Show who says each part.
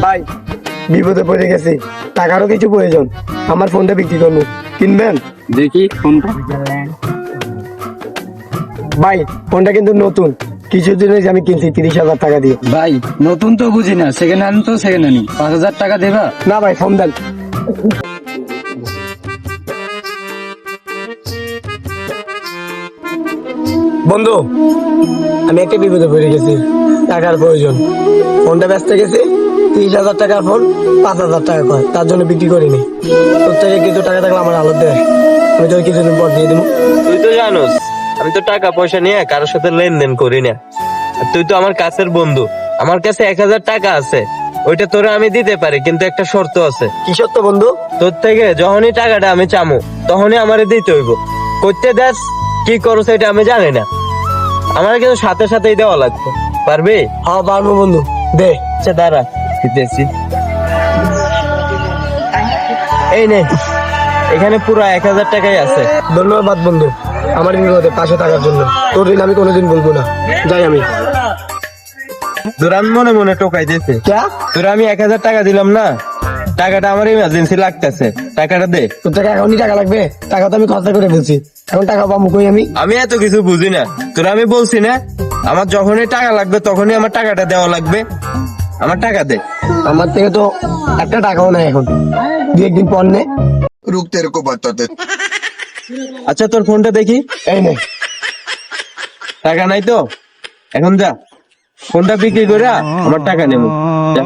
Speaker 1: ভাই বিপদে পড়ে গেছি, টাকারও কিছু প্রয়োজন, আমার ফোনটা বিক্রি করবো, কিনবেন?
Speaker 2: দেখি কোনটা।
Speaker 1: ভাই ফোনটা কিন্তু নতুন, কিছুদিন হয়েছে আমি কিনছি 30,000 টাকা দিয়ে।
Speaker 2: ভাই নতুন তো বুঝি না, সেকেন্ড হ্যান্ড তো সেকেন্ড হ্যান্ড। 5,000 টাকা দেবা?
Speaker 1: না ভাই ফোন দেন। বন্ধু আমি একটা বিপদে পড়ে গেছি, টাকার প্রয়োজন, ফোনটা ব্যস্ত গেছি, 30,000 টাকার ফোন 5,000 টাকা কয়, তার জন্য বিক্রি করিনি। তোর থেকে কিছু টাকা থাকলে আমার আলো দেয়, আমি তোকে কিছুদিন পর দিয়ে দেবো।
Speaker 3: তুই তো জানোস আমি তো টাকা পয়সা নিয়ে কারোর সাথে লেনদেন করি না। আর তুই তো আমার কাছের বন্ধু, আমার কাছে 1,000 টাকা আছে, ওইটা তোরে আমি দিতে পারি, কিন্তু একটা শর্ত আছে।
Speaker 1: কি সত্য বন্ধু?
Speaker 3: তোর থেকে যখনই টাকাটা আমি চামু তখনই আমারে দিতে হইব। করতে দেস কি করো সেটা আমি জানি না, আমার কিন্তু সাথে সাথেই দেওয়া লাগবে। পারবি?
Speaker 1: হ্যাঁ পারবো বন্ধু, দে।
Speaker 3: আচ্ছা দাঁড়া দিতেছি। এই নে, এখানে পুরো 1,000 টাকাই আছে।
Speaker 1: ধন্যবাদ বন্ধু, আমার বিপদে পাশে থাকার জন্য। তোর ঋণ আমি কোনোদিন বলবো না, যাই আমি।
Speaker 3: তোর আমি মনে মনে টোকাই দিয়েছে।
Speaker 1: ক্যা?
Speaker 3: তোর আমি 1,000 টাকা দিলাম না, টাকাটা আমার ইমার্জেন্সি লাগতেছে, টাকাটা দে।
Speaker 1: তোর টাকা এখনই টাকা লাগবে? টাকা তো আমি খরচা করে ফেলছি, এখন টাকা পাবো কই আমি?
Speaker 3: আমি এত কিছু বুঝি না, তোর আমি বলছি না আমার যখনই টাকা লাগবে তখনই আমার টাকাটা দেওয়া লাগবে, আমার টাকা দে।
Speaker 1: আমার থেকে তো একটা টাকাও নাই এখন, দু একদিন পর নে।
Speaker 4: रुक तेरे को बताते।
Speaker 3: আচ্ছা তোর ফোনটা দেখি।
Speaker 1: এই নে।
Speaker 3: টাকা নাই তো, এখন যা ফোনটা বিক্রি করে আমার টাকা নেব। যা।